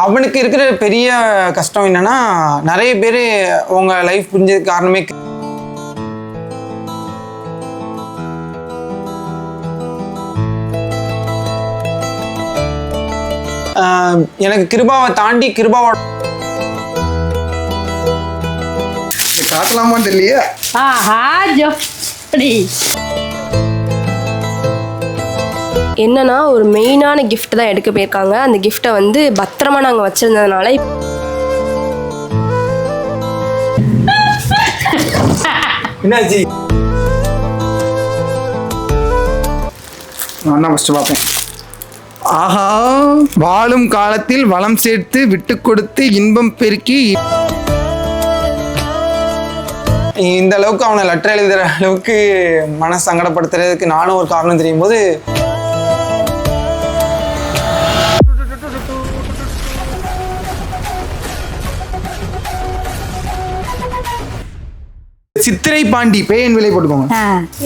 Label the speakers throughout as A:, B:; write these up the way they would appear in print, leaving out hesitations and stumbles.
A: அவனுக்கு இருக்கிற பெரிய கஷ்டம் என்னன்னா, நிறைய பேர் உங்க லைஃப் புரிஞ்சதுக்கு காரணமே எனக்கு கிருபாவை தாண்டி கிருபாவோட
B: காட்டலாமான்னு தெரியலையே.
C: என்னன்னா ஒரு மெயினான கிஃப்ட் தான் எடுக்க போயிருக்காங்க. அந்த கிஃப்டை வந்து பத்திரமா நாங்கள் வச்சிருந்ததுனால
A: என்னாச்சு
B: நான் ஃபர்ஸ்ட் பார்ப்பேன். ஆஹா, வாழும் காலத்தில் வளம் சேர்த்து விட்டு கொடுத்து இன்பம் பெருக்கி
A: இந்த அளவுக்கு அவனை லெட்டர் எழுதுற அளவுக்கு மனசு சங்கடப்படுத்துறதுக்கு நானும் ஒரு காரணம் தெரியும் போது
B: சித்திரை பாண்டி பேயன் விலை போட்டுக்கோங்க.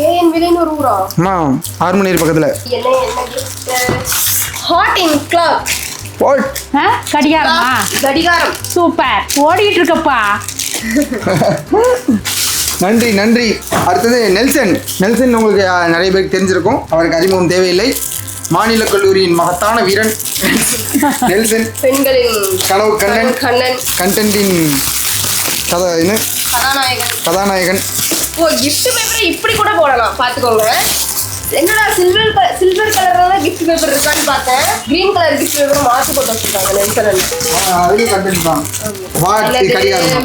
C: ஏன் விலைன்னு ஒரு ஊரா?
B: அம்மா ஆர்மனேரி பக்கத்துல
C: ஹாட் இன் கிளப்
D: கடிகாரமா?
C: கடிகாரம்
D: சூப்பர், ஓடிட்டு இருக்கப்பா.
B: நன்றி நன்றி. அடுத்தது நெல்சன். நெல்சன் உங்களுக்கு நிறைய பேருக்கு தெரிஞ்சிருக்கும், அவருக்கு அறிமுகம் தேவையில்லை. மாநில கல்லூரியின் மகத்தான வீரன் நெல்சன்.
C: பெண்களின்
B: கனவு கண்ணன்.
C: கண்ணன்.
B: கண்டென்ட்டின் கதாநாயகன்.
C: ஓ, கிஃப்ட் பேப்பரை இப்படி கூட போடலாம், பாத்துக்கோங்க. என்னடா சில்வர் கலர்ல கிஃப்ட் பேப்பர் இருக்கான்னு பார்த்தேன். கிரீன் கலர் கிஃப்ட் பேப்பர் மாத்தி போட்டு வச்சிருக்காங்க நெல்சன்.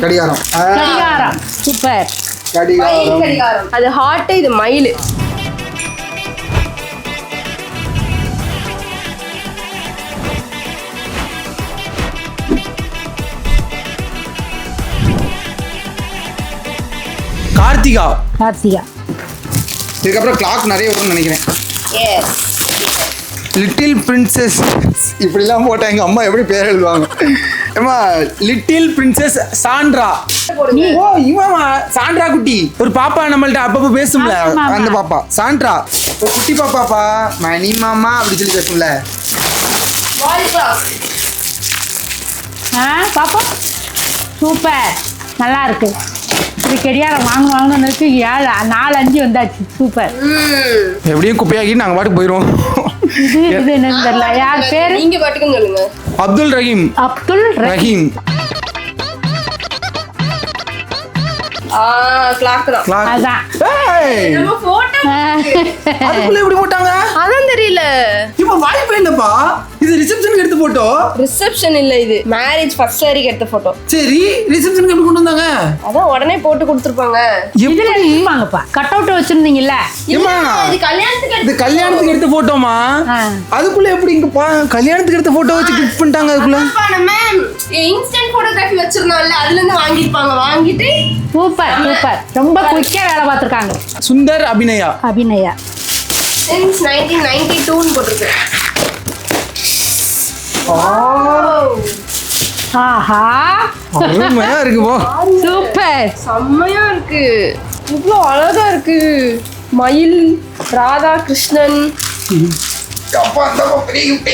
D: கடிகாரம் சூப்பர்.
C: கடிகாரம் அது ஹாட், இது மயில்.
A: கார்த்திகா.
B: இதுக்கப்புறம் கிளாக் நிறைய வரும்னு நினைக்கிறேன்.
C: Yes,
B: little princess. இப்படிலாம் போட்டா எங்க அம்மா எப்படி பேர் எழுதுவாங்க? ஏமா, லிட்டில் பிரின்சஸ் சாண்ட்ரா. ஓ, இவமா சாண்ட்ரா குட்டி. ஒரு பாப்பா நம்மள்ட்ட அப்பப்போ பேசும்ல, அந்த பாப்பா சாண்ட்ரா. ஒரு குட்டி பாப்பாப்பா, மணி மாமா அப்படி சொல்லி பேசும்ல.
D: பாப்பா சூப்பர், நல்லா இருக்கு. இது கடிகாரம் வாங்கணும்னு 4-5 வந்தாச்சு. சூப்பர்.
B: எப்படியும் குப்பையாகி நாங்கள் பாட்டுக்கு போயிடுவோம்.
D: இது என்னன்னு தெரியல. யார் பேர்?
C: நீங்க பாட்டுக்குன்னு சொல்லுங்க.
B: அப்துல் ரஹீம். ரஹீம்.
C: கிளாக் தான்.
D: அதான்.
C: நம்ம போட்டோ
B: அதுக்குள்ள எப்படி போட்டாங்க?
C: அதான் தெரியல.
B: இப்போ வாய்ப்பே இல்லப்பா. இது ரிசெப்ஷனுக்கு எடுத்த போட்டோ.
C: ரிசெப்ஷன் இல்ல, இது மேரேஜ் ஃபர்ஸ்ட் சாரிக்கு எடுத்த போட்டோ.
B: சரி, ரிசெப்ஷனுக்கு எப்படி கொண்டு வந்தாங்க?
C: அதான் உடனே போட்டு கொடுத்துருப்பாங்க.
D: இதுல எடுப்பாங்கப்பா. Cut out வச்சிருந்தீங்கல்ல.
C: இது கல்யாணத்துக்கு
B: இது கல்யாணத்துக்கு எடுத்த போட்டோமா? அதுக்குள்ள எப்படி இங்க கல்யாணத்துக்கு எடுத்த போட்டோ வச்சு கிஃப்ட் பண்ணிட்டாங்க? அதுக்குள்ள
C: நம்ம இன்ஸ்டன்ட் போட்டோகிராஃபி வச்சிருந்தோம்ல, அதுல இருந்து வாங்கிருப்பாங்க. வாங்கிட்டு
D: சூப்பர் சூப்பர், ரொம்ப குயிக்கா வேலை பார்த்திருக்காங்க.
A: சுந்தர் அபிநயா.
C: since 1992 ன்னு போட்டுருக்கு.
D: ஆஹா,
B: அருமையா இருக்கு. போ,
D: சூப்பர்,
C: செம்மையா இருக்கு. இவ்வளோ அழகா இருக்கு. மயில், ராதா கிருஷ்ணன்.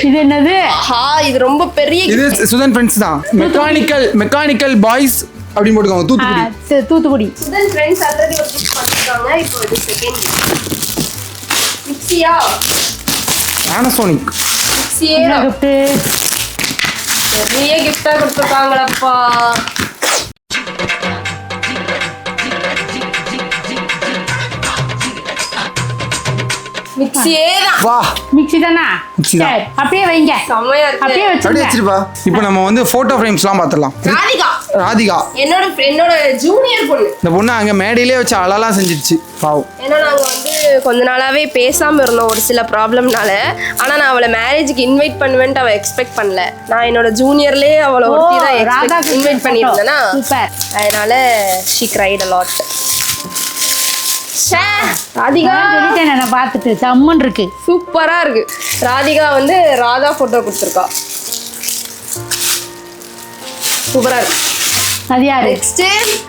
D: இது என்னது?
C: ஆஹா, இது ரொம்ப பெரிய.
B: இது சுதன் ஃப்ரெண்ட்ஸ் தான். மெக்கானிக்கல் பாய்ஸ் அப்படின்னு போட்டுக்கோங்க.
D: தூத்துக்குடி.
C: சுதன் ஃப்ரெண்ட்ஸ் ஆல்ரெடி ஒரு கிஃப்ட் பண்ணிருக்காங்க. இப்போ இது செகண்ட் மிக்ஸியா.
B: பானாசோனிக்.
C: மிக்ஸியே
D: கிஃப்ட்.
C: பெரிய கிஃப்டா கொடுத்துருக்காங்களப்பா. மிக்ஸியே தான்.
B: வா,
D: மிக்ஸி தானா?
B: மிக்ஸி தான்.
D: சரி, அப்படியே வைங்க.
C: செம்மையா இருக்கு.
D: அப்படியே
B: அப்படியே வச்சிருப்பா. இப்போ நம்ம வந்து போட்டோ ஃப்ரேம்ஸ்லாம் பார்த்துடலாம். ராதிகா
C: என்னோட ஜூனியர் பொண்ணு.
B: இந்த பொண்ணு அங்க மேடையிலே வச்சு அழலாம் செஞ்சிடுச்சு. பாவம்.
C: ஏன்னா நாங்க வந்து கொஞ்ச நாளாவே பேசாம இருந்தோம் ஒரு சில ப்ராப்ளம்னால. ஆனா நான் அவளை மேரேஜுக்கு இன்வைட் பண்ணுவேன்ட்டு அவ எக்ஸ்பெக்ட் பண்ணல. நான் என்னோட ஜூனியர்லயே அவளை ஒருத்தி தான் இன்வைட் பண்ணியிருந்தேன்னா, அதனால she cried a lot. Radhika
D: சொல்லிட்டேன் நான் பார்த்துட்டு. சம்மன் இருக்கு,
C: சூப்பரா இருக்கு. ராதிகா வந்து ராதா போட்டோ கொடுத்துருக்கா. சூப்பரா இருக்கு.
D: அது யாரு?
C: நெக்ஸ்ட்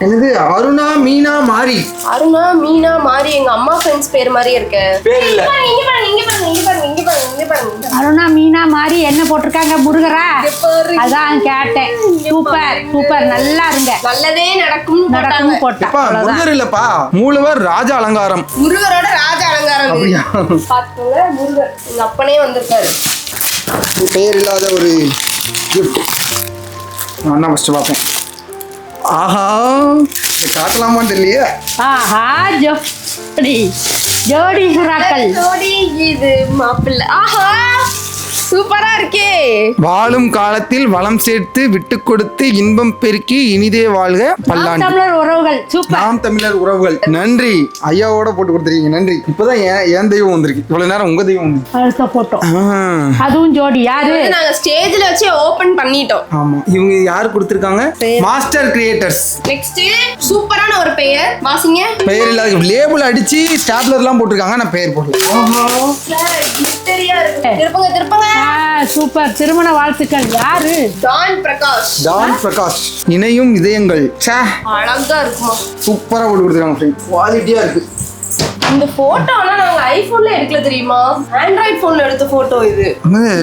B: என்னது அருணா மீனா மாரி
C: அருணா மீனா மாறி எங்க அம்மா ஃப்ரெண்ட்ஸ் பேர் மாதிரியே இருக்கு.
B: பேர் இல்ல.
C: இங்க பாருங்க இங்க பாருங்க இங்க பாருங்க இங்க பாருங்க இங்க பாருங்க.
D: அருணா மீனா மாதிரி என்ன போட்டிருக்காங்க? முருகரா?
C: இங்க பாரு.
D: அதான் கேட்டேன். சூப்பர் சூப்பர், நல்லா இருங்க.
C: நல்லதே நடக்கும்
D: நடக்கும் போட்டா.
B: அப்பா முருகர் இல்லப்பா, மூலவர் ராஜ அலங்காரம்.
C: முருகரோட ராஜ அலங்காரம் இது.
B: அப்படியா?
C: பாத்துக்கோங்க, முருகர் எங்க அப்பனே வந்திருக்காரு.
B: பெயர் இல்லாத ஒரு கிஃப்ட். நான் தான் ஃபர்ஸ்ட் பார்ப்பேன். ஆஹா, இதை காட்டலாமான்னு தெரியலையே.
D: ஆஹா, ஜோடி ஜோடி புறாக்கள்.
C: ஜோடி இது மாப்பிள்ளை. ஆஹா சூப்பரா இருக்கே.
B: வாழும் காலத்தில் வளம் சேர்த்து விட்டு கொடுத்து இன்பம் பெருக்கி இனிதே வாழ்க
D: நாம்
B: பல்லாண்டு.
D: தமிழர் உறவுகள். சூப்பர்.
B: நாம் தமிழர் உறவுகள். நன்றி ஐயாவோட போட்டு கொடுத்துருக்கீங்க. நன்றி. இப்பதான் என் தெய்வம் வந்திருக்கு. இவ்வளவு நேரம் உங்க தெய்வம் வந்து.
D: அடுத்த போட்டோ. அதுவும் ஜோடி. யாரு?
C: இது நாங்க ஸ்டேஜ்ல வச்சு ஓபன் பண்ணிட்டோம்.
B: ஆமா, இவங்க யாரு கொடுத்திருக்காங்க? Master creators.
C: நெக்ஸ்ட் சூப்பரான ஒரு பெயர் வாசிங்க.
B: பெயர் இல்லாத லேபிள் அடிச்சு ஸ்டாப்லர்லாம் போட்டிருக்காங்க. நான் பெயர் போடல.
C: மிஸ்டரியா இருக்கு. திருப்பங்க திருப்பங்க.
D: சூப்பர். திருமண வாழ்த்துக்கள். யாரு?
C: டான் பிரகாஷ்.
B: டான் பிரகாஷ். இணையும் இதயங்கள்.
C: அழகா இருக்குமா?
B: சூப்பரா போட்டு கொடுத்துருக்காங்க ஃப்ரெண்ட். குவாலிட்டியா இருக்கு.
C: இந்த போட்டோலாம் நாங்க ஐபோன்ல எடுக்கல தெரியுமா? ஆண்ட்ராய்ட் போன்ல எடுத்த போட்டோ இது.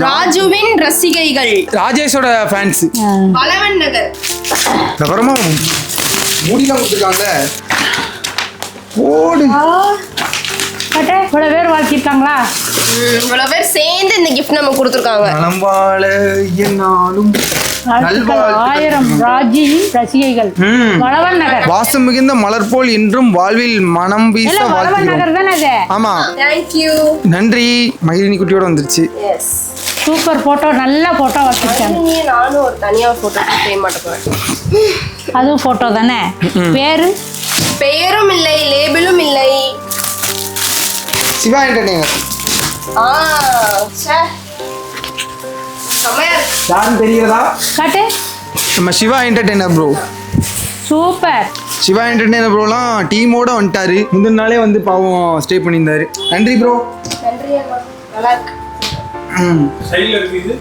C: ராஜுவின் ரசிகைகள்.
B: ராஜேஷோட ஃபேன்ஸ்.
C: பலவன் நகர்.
B: அப்புறமா மூடிலாம் கொடுத்துருக்காங்க. போடு.
D: கட்டே இவ்வளவு பேர் வாழ்த்திருக்காங்களா?
C: இவ்வளவு பேர் சேர்ந்து இந்த கிஃப்ட் நம்ம கொடுத்துருக்காங்க.
B: நலம்பாழ என்னாலும்
D: ஆயிரம் ராஜி ரசிகைகள். வளவன் நகர்.
B: வாசம் மிகுந்த மலர் போல் இன்றும் வாழ்வில் மனம் வீச
D: வளவன்
B: வாழ்த்துகிறோம்.
D: நகர் தானே அது?
B: ஆமா,
C: Thank you.
B: நன்றி. மகிழினி குட்டியோட வந்துருச்சு.
C: Yes.
D: Super photo. நல்ல போட்டோ வச்சிருக்காங்க.
C: நீ நானும் ஒரு தனியா போட்டோ செய்ய மாட்டேன்.
D: அதுவும் போட்டோ தானே? பேரு?
C: பெயரும் இல்லை, லேபிளும் இல்லை.
B: சிவா என்டர்டெய்னர்.
C: ச்சே. செமையா இருக்கு.
B: யாருன்னு தெரியுறதா?
D: காட்டு.
B: நம்ம Siva entertainer bro.
D: Super.
B: Siva entertainer ப்ரோலாம் டீமோட வந்துட்டாரு. முந்தின நாளே வந்து பாவம் ஸ்டே பண்ணியிருந்தாரு. நன்றி ப்ரோ.
C: நன்றி அண்ணா. நல்லா இருக்கு.
E: சைடுல இருக்கு இது.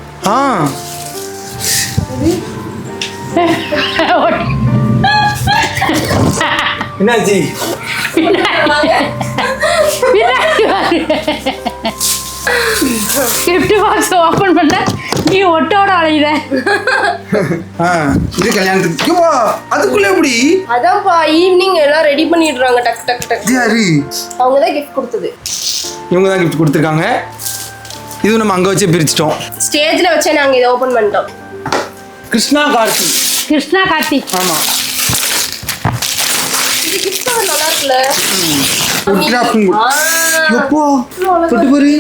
B: என்னாச்சு?
D: கிஃப்ட் பாக்ஸ் ஓபன் பண்ண நீ ஒட்டோட அலையுத.
B: இது கல்யாணத்துக்கு. யோவா, அதுக்குள்ள எப்படி?
C: அதான்ப்பா ஈவினிங் எல்லாம் ரெடி பண்ணிடுறாங்க டக் டக் டக்.
B: இது யாரு?
C: அவங்க தான் கிஃப்ட் கொடுத்தது.
B: இவங்க தான் கிஃப்ட் கொடுத்துருக்காங்க. இது நம்ம அங்க வச்சே பிரிச்சிட்டோம்.
C: ஸ்டேஜ்ல வச்சே நாங்க இதை ஓபன் பண்ணிட்டோம்.
B: கிருஷ்ணா கார்த்தி.
D: கிருஷ்ணா கார்த்திக்.
B: ஆமா.
C: இது கிஃப்ட் நல்லா இருக்குல்ல?
B: உட்ராஃபிங். எப்போ தொட்டு பாரு.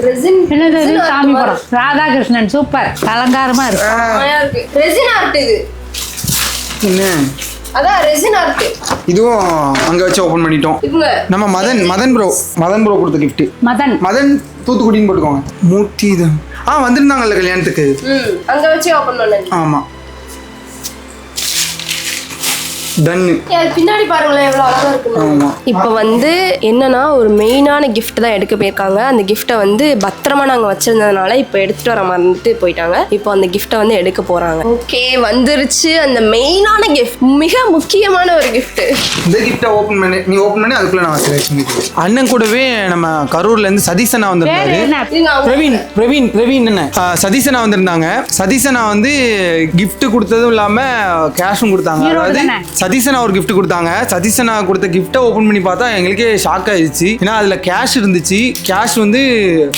C: ரெசின்.
D: என்னது இது? சாமி படம். ராதாகிருஷ்ணன். சூப்பர். அலங்காரமா இருக்கு.
C: செமையா இருக்கு. ரெசின் ஆர்ட் இது.
B: என்ன?
C: அதான் ரெசின் ஆர்ட்.
B: இதுவும் அங்க வச்சு ஓபன் பண்ணிட்டோம்.
C: இவங்க
B: நம்ம மதன் ப்ரோ கொடுத்த கிஃப்ட். மதன் தூத்துக்குடின்னு போட்டுக்கோங்க. மூர்த்தி இது. வந்திருந்தாங்கல்ல கல்யாணத்துக்கு.
C: அங்க வச்சு ஓபன் பண்ணேன்.
B: ஆமா. டன்னு.
C: பின்னாடி பாருங்களேன் எவ்வளவு அழகா இருக்கு.
B: ஆமா.
C: இப்போ வந்து என்னன்னா ஒரு மெயினான கிஃப்ட் தான் எடுக்க போயிருக்காங்க. அந்த கிஃப்ட்டை வந்து பத்திரமா நாங்க வச்சிருந்ததுனால இப்போ எடுத்துட்டு வர மறந்துட்டு போயிட்டாங்க. இப்போ அந்த கிஃப்ட்டை வந்து எடுக்க போறாங்க. ஓகே, வந்துருச்சு அந்த மெயினான கிஃப்ட். மிக முக்கியமான ஒரு கிஃப்ட்.
B: இந்த கிஃப்ட்டை ஓபன் பண்ணி அதுக்குள்ள நான் செலக்ட் பண்ணிக்கிறேன். அண்ணன் கூடவே நம்ம கரூர்ல இருந்து சதீசனா வந்திருந்தாரு. பிரவீன் என்ன சதீசனா வந்திருந்தாங்க. சதீசனா வந்து கிஃப்ட் கொடுத்ததும் இல்லாம கேஷும் கொடுத்தாங்க. அதாவது சதீசனா ஒரு கிஃப்ட் கொடுத்தாங்க. சதீசனா கொடுத்த கிஃப்ட்டை ஓபன் பண்ணி பார்த்தா எங்களுக்கே ஷாக் ஆயிடுச்சு. ஏன்னா அதுல கேஷ் இருந்துச்சு. கேஷ் வந்து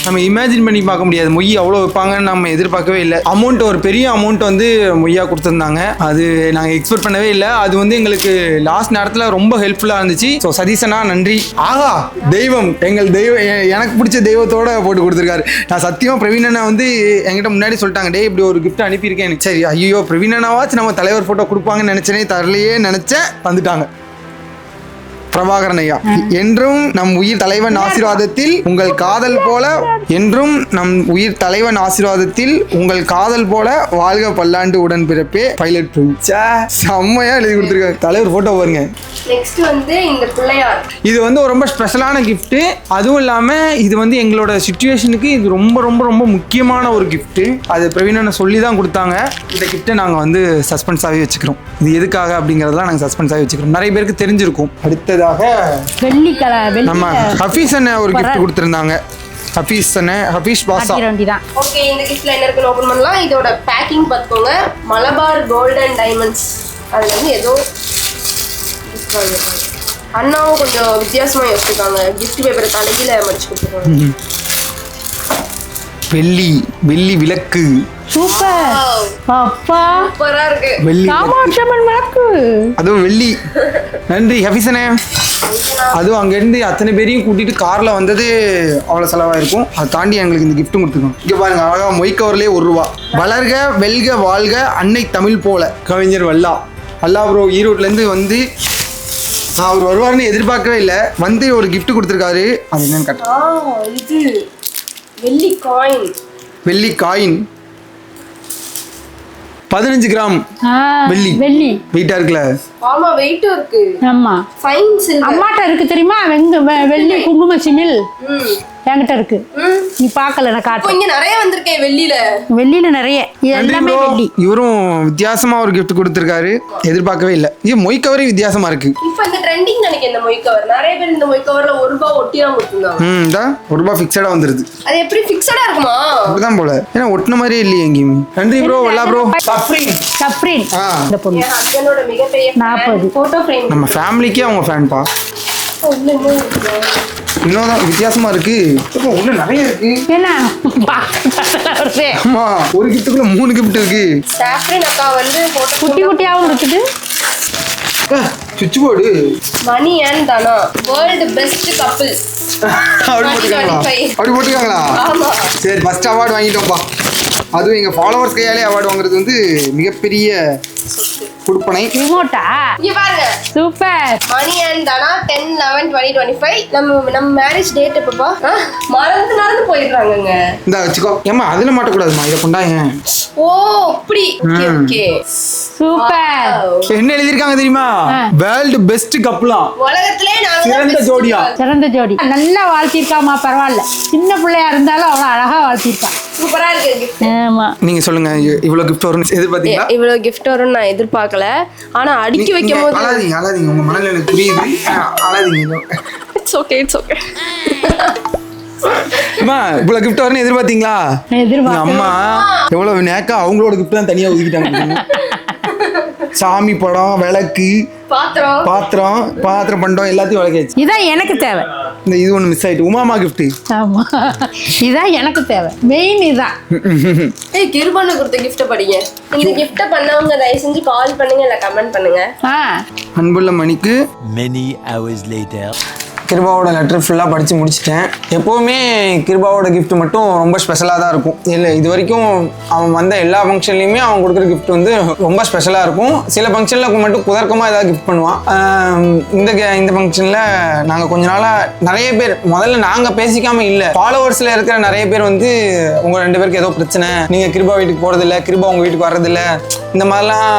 B: நம்ம இமேஜின் பண்ணி பார்க்க முடியாது. மொய் அவ்வளோ வைப்பாங்கன்னு நம்ம எதிர்பார்க்கவே இல்லை. அமௌண்ட் ஒரு பெரிய அமௌண்ட் வந்து மொய்யா கொடுத்துருந்தாங்க. அது நாங்கள் எக்ஸ்பெக்ட் பண்ணவே இல்லை. அது வந்து எங்களுக்கு லாஸ்ட் நேரத்தில் ரொம்ப ஹெல்ப்ஃபுல்லாக இருந்துச்சு. ஸோ சதீசனா நன்றி. ஆகா, தெய்வம், எங்கள் தெய்வம், எனக்கு பிடிச்ச தெய்வத்தோட போட்டு கொடுத்துருக்காரு. நான் சத்தியமாக பிரவீனண்ணா வந்து என்கிட்ட முன்னாடி சொல்லிட்டாங்க, டே இப்படி ஒரு கிஃப்ட் அனுப்பியிருக்கேன். சரி, ஐயோ பிரவீனண்ணாவாச்சும் நம்ம தலைவர் ஃபோட்டோ கொடுப்பாங்கன்னு நினச்சேனே, தரலையே நினைச்சேன். வந்துட்டாங்க. பிரபாகரன் ஐயா. என்றும் நம் உயிர் தலைவன் ஆசீர்வாதத்தில் உங்கள் காதல் போல, என்றும் நம் உயிர் தலைவன் ஆசீர்வாதத்தில் உங்கள் காதல் போல வாழ்க பல்லாண்டு உடன் பிறப்பே பைலட் பிரபு. செம்மையா எழுதி கொடுத்துருக்காங்க. தலைவர் போட்டோ பாருங்க.
C: நெக்ஸ்ட் வந்து இந்த பிள்ளையார்.
A: இது வந்து ஒரு ரொம்ப ஸ்பெஷலான கிஃப்ட். அதுவும் இல்லாம இது வந்து எங்களோட சிச்சுவேஷனுக்கு இது ரொம்ப ரொம்ப ரொம்ப முக்கியமான ஒரு கிஃப்ட். அது பிரவீன் சொல்லி தான் கொடுத்தாங்க. இந்த கிஃப்ட்டை நாங்கள் வந்து சஸ்பென்ஸாகவே வச்சுக்கிறோம். இது எதுக்காக அப்படிங்கிறதெல்லாம் நாங்கள் சஸ்பென்ஸாகவே வச்சுக்கிறோம். நிறைய பேருக்கு தெரிஞ்சிருக்கும். அடுத்ததாக நம்ம ஹஃபீஸ் அண்ணன் ஒரு கிஃப்ட் கொடுத்துருந்தாங்க. ஹஃபீஸ் அண்ணன், ஹஃபீஸ் பாஷா.
C: ஓகே, இந்த கிஃப்ட்ல என்ன இருக்குன்னு ஓபன் பண்ணலாம். இதோட பேக்கிங் பார்த்துக்கோங்க. Malabar Gold and Diamonds. அதுல வந்து ஏதோ அண்ணாவும் கொஞ்சம் வித்தியாசமா யோசிச்சிருக்காங்க. கிஃப்ட் பேப்பரை தலைகீழ மடிச்சு கொடுத்துருக்காங்க.
B: வெள்ளி வெள்ளி விளக்கு.
D: சூப்பர். அப்பா
C: சூப்பரா இருக்கு.
B: வெள்ளி
D: காமாட்சம்மன் விளக்கு.
B: அதுவும் வெள்ளி.
A: நன்றி ஹஃபீஸனே. அதுவும் அங்கேருந்து அத்தனை பேரையும் கூட்டிட்டு கார்ல வந்தது அவ்வளோ செலவாயிருக்கும். அதை தாண்டி எங்களுக்கு இந்த கிஃப்ட்டும் கொடுத்துருக்கோம். இங்கே பாருங்க, அழகா மொய் கவர்லேயே ₹1. வளர்க வெல்க வாழ்க அன்னை தமிழ் போல, கவிஞர் வல்லா. வல்லா ப்ரோ ஈரோட்லேருந்து வந்து அவர் வருவார்னு எதிர்பார்க்கவே இல்லை. வந்து ஒரு கிஃப்ட் கொடுத்துருக்காரு. அது என்னன்னு கட்ட
C: இது வெள்ளி காயின்.
A: வெள்ளி காயின் 15 கிராம் வெள்ளி.
D: வெள்ளி
A: வெயிட்டா இருக்குல்ல?
C: ஆமா, வெயிட்டும் இருக்கு.
D: ஆமா,
C: ஃபைன் சில்வர்.
D: அம்மாட்ட இருக்கு தெரியுமா? வெள்ளி குங்கும சிமில் என்கிட்ட இருக்கு. நீ பார்க்கல, நான்
C: இப்போ
D: காட்டுறேன்.
C: இங்க நிறைய வந்திருக்கேன் வெள்ளியில
D: நிறைய. இது
A: நன்றி
D: எல்லாமே
A: bro.
D: வெள்ளி.
A: இவரும் வித்தியாசமா ஒரு gift கொடுத்திருக்காரு. எதிர்பார்க்கவே இல்லை. இது மொய் கவரே வித்தியாசமா இருக்கு.
C: இப்போ இந்த ட்ரெண்டிங் நினைக்கிறேன் இந்த மொய் கவர். நிறைய பேர் இந்த மொய் கவர்ல ₹1 ஒட்டியா கொடுத்துருந்தாங்க.
A: இந்த ₹1 ஃபிக்ஸடா வந்துருது.
C: அது எப்படி ஃபிக்ஸடா இருக்குமா?
A: அப்படிதான் போல. ஏன்னா ஒட்டின மாதிரியே இல்லையே எங்கேயுமே. நன்றி ப்ரோ, வல்லா ப்ரோ. சஃப்ரின்
D: இந்த பொண்ணு
C: என் ஹஸ்பண்டோட மிகப்பெரிய
D: 40
C: போட்டோ ஃப்ரேம்.
A: நம்ம ஃபேமிலிக்கே அவங்க ஃபேன்பா. இன்னும் தான் வித்தியாசமா இருக்கு. உள்ள நிறைய இருக்கு.
D: என்ன
A: ஆமா, ஒரு கிஃப்ட்டுக்குள்ள 3 கிஃப்ட் இருக்கு.
C: சாஃப்ரின் அக்கா வந்து போட்டோ
D: குட்டி குட்டியாவும் இருக்குது.
A: சுவிட்ச் board.
C: Mani and Dhana world best couple.
A: அப்படி போட்டுருக்காங்களா? அப்படி போட்டுருக்காங்களா?
C: ஆமா.
A: சரி, ஃபர்ஸ்ட் அவார்டு வாங்கிட்டோம்ப்பா. அதுவும் எங்க ஃபாலோவர்ஸ் கையாலே அவார்டு வாங்குறது வந்து மிகப்பெரிய கொடுப்பனை.
D: ரிமோட்டா?
C: இங்க பாருங்க.
D: சூப்பர்.
C: மணி அண்ட் தனா 10/11/2025. நம்ம மேரேஜ் டேட் எப்பப்பா? மறந்து போயிடுறாங்கங்க.
A: இந்த வச்சுக்கோ. ஏமா அதுல மாட்டக்கூடாதுமா, இதை கொண்டாங்க.
C: ஓ அப்படி. ஓகே.
D: சூப்பர்.
A: என்ன எழுதிருக்காங்க தெரியுமா? வேர்ல்ட் பெஸ்ட் கப்லாம்.
C: உலகத்திலே நாங்க
A: சிறந்த ஜோடியா.
D: சிறந்த ஜோடி. நல்லா வாழ்த்திருக்காமா, பரவாயில்ல. சின்ன பிள்ளையா இருந்தாலும் அவ்வளவு அழகா வாழ்த்திருக்கா.
C: சூப்பரா இருக்கு.
D: ஆமா.
A: நீங்க சொல்லுங்க, இவ்வளவு கிஃப்ட் வரும்னு எதிர்பார்த்தீங்களா?
C: இவ்வளவு கிஃப்ட் வரும்னு நான் எதிர்பார்க்கல. ஆனா அடுக்கி வைக்கும் போது
A: அழாதீங்க, உங்க மனநிலை எனக்கு புரியுது. அழாதீங்க.
C: It's okay.
A: அம்மா, இவ்வளவு கிஃப்ட் வரும்னு எதிர்பார்த்தீங்களா? எங்க அம்மா எவ்வளவு நேக்கா அவங்களோட கிஃப்ட் தான் தனியா ஒதுக்கிட்டாங்க. சாமி படம், விளக்கு, பாத்திரம் பண்டம் எல்லாத்தையும் விளக்காச்சு.
D: இதான் எனக்கு தேவை.
A: இது ஒண்ணு மிஸ் ஆயிட்டு. உமாமா கிஃப்ட். ஆமா,
D: இதான் எனக்கு தேவை. மெயின் இதான்.
C: ஏய், கிருபான கொடுத்த கிஃப்ட் படிங்க. இந்த கிஃப்ட் பண்ணவங்க தயவு செஞ்சு கால் பண்ணுங்க இல்ல கமெண்ட் பண்ணுங்க.
A: அன்புள்ள மணிக்கு.
F: Many hours later.
A: கிருபாவோட லெட்டர் ஃபுல்லாக படித்து முடிச்சிட்டேன். எப்போவுமே கிருபாவோட கிஃப்ட் மட்டும் ரொம்ப ஸ்பெஷலாக தான் இருக்கும். இல்லை, இது வரைக்கும் அவன் வந்த எல்லா ஃபங்க்ஷன்லையுமே அவன் கொடுக்குற கிஃப்ட் வந்து ரொம்ப ஸ்பெஷலாக இருக்கும். சில ஃபங்க்ஷனில் மட்டும் குதர்க்கமாக ஏதாவது கிஃப்ட் பண்ணுவான். இந்த ஃபங்க்ஷனில் நாங்கள் கொஞ்ச நாளாக நிறைய பேர், முதல்ல நாங்கள் பேசிக்காமல் இல்லை, ஃபாலோவர்ஸில் இருக்கிற நிறைய பேர் வந்து உங்கள் 2 பேருக்கு ஏதோ பிரச்சனை, நீங்கள் கிருபா வீட்டுக்கு போகிறதில்ல, கிருபா உங்கள் வீட்டுக்கு வர்றதில்ல, இந்த மாதிரிலாம்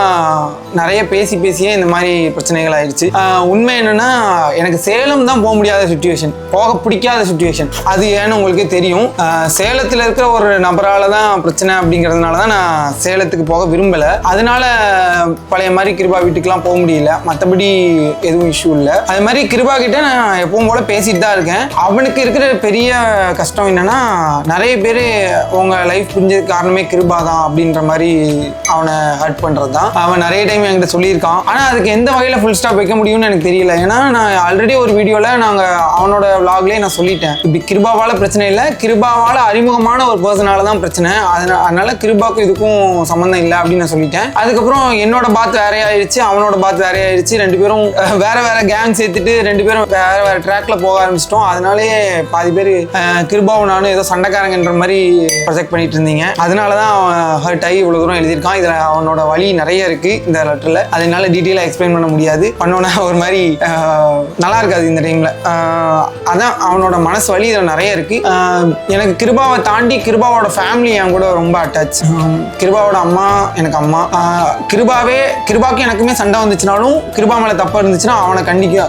A: நிறைய பேசியே இந்த மாதிரி பிரச்சனைகள் ஆயிடுச்சு. உண்மை என்னன்னா, எனக்கு சேலம் தான் போக முடியாத சுச்சுவேஷன், போக பிடிக்காத சுச்சுவேஷன். அது ஏன்னு உங்களுக்கே தெரியும். சேலத்தில் இருக்கிற ஒரு நபரால தான் பிரச்சனை அப்படிங்கிறதுனால தான் நான் சேலத்துக்கு போக விரும்பலை. அதனால பழைய மாதிரி கிருபா வீட்டுக்கெலாம் போக முடியல. மற்றபடி எதுவும் இஷ்யூ இல்லை. அது மாதிரி கிருபா கிட்ட நான் எப்பவும் போல பேசிட்டு தான் இருக்கேன். அவனுக்கு இருக்கிற பெரிய கஷ்டம் என்னன்னா, நிறைய பேர் உங்கள் லைஃப் புரிஞ்சதுக்கு காரணமே கிருபா தான் அப்படின்ற மாதிரி அவனை ஹர்ட் பண்ணுறது தான். அவன் நிறைய டைம் என்கிட்ட சொல்லியிருக்கான். ஆனால் அதுக்கு எந்த வகையில் ஃபுல் ஸ்டாப் வைக்க முடியும்னு எனக்கு தெரியல. ஏன்னா நான் ஆல்ரெடி ஒரு வீடியோவில் நாங்கள் அவனோட விளாக்லேயே நான் சொல்லிட்டேன், இப்படி கிருபாவால் பிரச்சனை இல்லை, கிருபாவால் அறிமுகமான ஒரு பர்சனால தான் பிரச்சனை, அதனால கிருபாவுக்கும் இதுக்கும் சம்மந்தம் இல்லை அப்படின்னு நான் சொல்லிட்டேன். அதுக்கப்புறம் என்னோட பாத் வேறையா ஆயிடுச்சு, அவனோட பாத் வேறையா ஆயிடுச்சு. 2 பேரும் வேற கேங் சேர்த்துட்டு 2 பேரும் வேற ட்ராக்ல போக ஆரம்பிச்சிட்டோம். அதனாலேயே பாதி பேர் கிருபாவும் நானும் ஏதோ சண்டைக்காரங்கன்ற மாதிரி ப்ரொஜெக்ட் பண்ணிட்டு இருந்தீங்க. அதனால தான் அவன் ஹர்ட் ஆகி இவ்வளோ தூரம் எழுதியிருக்கான். இதில் அவனோட அவனோட வழி நிறைய இருக்கு இந்த லெட்டர்ல. அதனால டீட்டெயிலா எக்ஸ்பிளைன் பண்ண முடியாது. பண்ணோன்னா ஒரு மாதிரி நல்லா இருக்காது இந்த டைம்ல. அதான் அவனோட மனசு வலி இதில் நிறைய இருக்கு. எனக்கு கிருபாவை தாண்டி கிருபாவோட ஃபேமிலி என் கூட ரொம்ப அட்டாச். கிருபாவோட அம்மா எனக்கு அம்மா. கிருபாவுக்கு எனக்குமே சண்டை வந்துச்சுனாலும் கிருபா மேல தப்பா இருந்துச்சுன்னா அவனை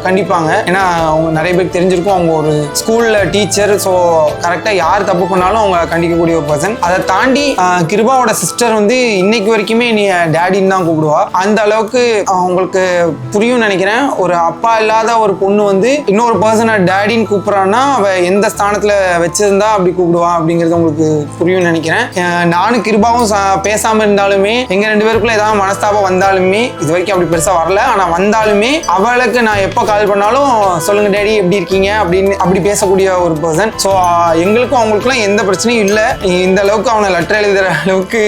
A: கண்டிப்பாங்க. ஏன்னா அவங்க நிறைய பேருக்கு தெரிஞ்சிருக்கும், அவங்க ஒரு ஸ்கூல்ல டீச்சர். ஸோ கரெக்டா யார் தப்பு பண்ணாலும் அவங்க கண்டிக்கக்கூடிய ஒரு பர்சன். அதை தாண்டி கிருபாவோட சிஸ்டர் வந்து இன்னைக்கு வரைக்குமே நீ டேடின்னு தான் கூப்பிடுவா. அந்த அளவுக்கு அவங்களுக்கு புரியும் நினைக்கிறேன். ஒரு அப்பா இல்லாத ஒரு பொண்ணு வந்து இன்னொரு பர்சனை டேடின்னு கூப்பிடுறான்னா அவ எந்த ஸ்தானத்துல வச்சிருந்தா அப்படி கூப்பிடுவா அப்படிங்கிறது உங்களுக்கு புரியும் நினைக்கிறேன். நானும் கிருபாவும் பேசாம இருந்தாலுமே எங்க 2 பேருக்குள்ள ஏதாவது மனஸ்தாபம் வந்தாலுமே இது வரைக்கும் அப்படி பெருசா வரல. ஆனா வந்தாலுமே அவளுக்கு நான் எப்போ கால் பண்ணாலும் சொல்லுங்க டேடி எப்படி இருக்கீங்க அப்படின்னு அப்படி பேசக்கூடிய ஒரு பர்சன். ஸோ எங்களுக்கும் அவங்களுக்குலாம் எந்த பிரச்சனையும் இல்லை. இந்த அளவுக்கு அவனை லெட்டர் எழுதுற அளவுக்கு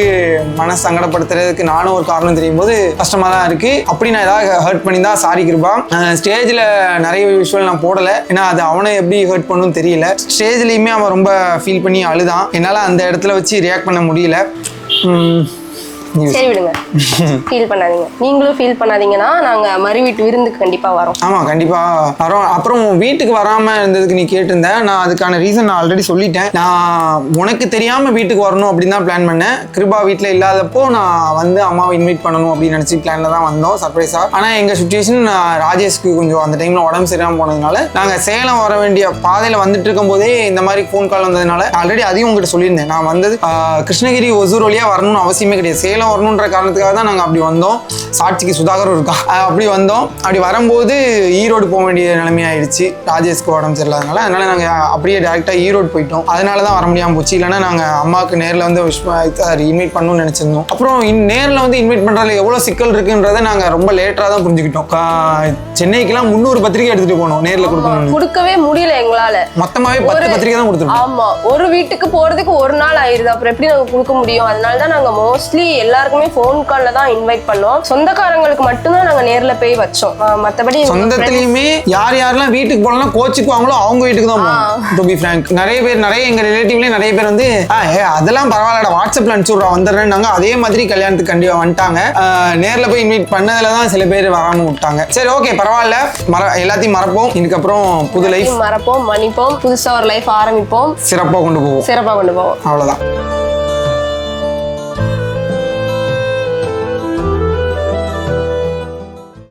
A: மனசு சங்கடப்படுத்துறதுக்கு நானும் ஒரு காரணம் தெரியும் போது கஷ்டமா தான் இருக்கு. அப்படி நான் ஏதாவது ஹர்ட் பண்ணி தான் சாரி கிருபா. ஸ்டேஜ்ல நிறைய விஷயம் நான் போடலை, ஏன்னா அது அவனை எப்படி ஹர்ட் பண்ணுன்னு தெரியல. ஸ்டேஜ்லயுமே அவன் ரொம்ப ஃபீல் பண்ணி அழுதான். என்னால் அந்த இடத்துல வச்சு ரியாக்ட் பண்ண முடியல.
C: சரி விடுங்க, ஃபீல் பண்ணாதீங்க. நீங்களும் ஃபீல் பண்ணாதீங்கன்னா நாங்க மறு வீட்டு விருந்துக்கு கண்டிப்பா வரோம்.
A: ஆமா கண்டிப்பா வரோம். அப்புறம் வீட்டுக்கு வராம இருந்ததுக்கு நீ கேட்டிருந்தேன். நான் அதுக்கான ரீசன் நான் ஆல்ரெடி சொல்லிட்டேன். நான் உனக்கு தெரியாம வீட்டுக்கு வரணும் அப்படின்னு தான் பிளான் பண்ணேன். கிருபா வீட்டில் இல்லாதப்போ நான் வந்து அம்மாவை இன்வைட் பண்ணணும் அப்படின்னு நினைச்சு பிளான்ல தான் வந்தோம் சர்ப்ரைஸா. ஆனா எங்க சுச்சுவேஷன் ராஜேஷ்க்கு கொஞ்சம் அந்த டைம்ல உடம்பு சரியாம போனதுனால நாங்க சேலம் வர வேண்டிய பாதையில வந்துட்டு இருக்கும் போதே இந்த மாதிரி ஃபோன் கால் வந்ததுனால ஆல்ரெடி அதையும் உங்ககிட்ட சொல்லியிருந்தேன். நான் வந்தது கிருஷ்ணகிரி ஒசூர் வழியா வரணும்னு அவசியமே கிடையாது. சேலம் வரணுன்ற காரணத்துக்காக தான் நாங்கள் அப்படி வந்தோம். சாட்சிக்கு சுதாகரும் இருக்கா. அப்படி வந்தோம். அப்படி வரும்போது ஈரோடு போக வேண்டிய நிலைமையாயிடுச்சு ராஜேஷ்க்கு உடம்பு சரியில்லாதனால. அதனால நாங்கள் அப்படியே டேரெக்டாக ஈரோடு போயிட்டோம். அதனால தான் வர முடியாமல் போச்சு. இல்லைன்னா நாங்கள் அம்மாவுக்கு நேரில் வந்து இன்வைட் பண்ணணும்னு நினச்சிருந்தோம். அப்புறம் நேரில் வந்து இன்வைட் பண்ணுறதுல எவ்வளோ சிக்கல் இருக்குன்றதை நாங்கள் ரொம்ப லேட்டாக தான் புரிஞ்சுக்கிட்டோம். சென்னைக்கெல்லாம் 300 பத்திரிக்கை எடுத்துகிட்டு போனோம் நேரில்
C: கொடுக்கவே முடியல எங்களால்.
A: மொத்தமாகவே 10 பத்திரிக்கை தான் கொடுத்துருவோம்.
C: ஆமாம், ஒரு வீட்டுக்கு போகிறதுக்கு ஒரு நாள் ஆயிடுது. அப்புறம் எப்படி நாங்கள் கொடுக்க முடியும்? அதனால தான் நாங்கள் மோஸ்ட்லி எல்லாருக்குமே ஃபோன் கால்ல தான் இன்வைட் பண்ணோம். சொந்தக்காரங்களுக்கு மட்டும்தான் நாங்க நேர்ல போய் வச்சோம். மத்தபடி
A: சொந்தத்திலயுமே யாரெல்லாம் வீட்டுக்கு போகலாம் கோச்சுக்குவாங்களோ அவங்க வீட்டுக்கு தான் போகணும். டு பி ஃப்ராங்க் நிறைய எங்க ரிலேட்டிவ்லயே நிறைய பேர் வந்து அதெல்லாம் பரவாயில்லடா வாட்ஸ்அப்ல அனுப்பிச்சு விட்றோம் வந்துடுறேன்னாங்க. அதே மாதிரி கல்யாணத்துக்கு கண்டிப்பா வந்துட்டாங்க. நேர்ல போய் இன்வைட் பண்ணதுல தான் சில பேர் வராம விட்டாங்க. சரி ஓகே பரவாயில்ல, எல்லாத்தையும் மறப்போம். இதுக்கப்புறம் புது லைஃப்
C: மறப்போம், மன்னிப்போம், புதுசா ஒரு லைஃப் ஆரம்பிப்போம்,
A: சிறப்பா கொண்டு போவோம்.
C: அவ்வளவுதான்.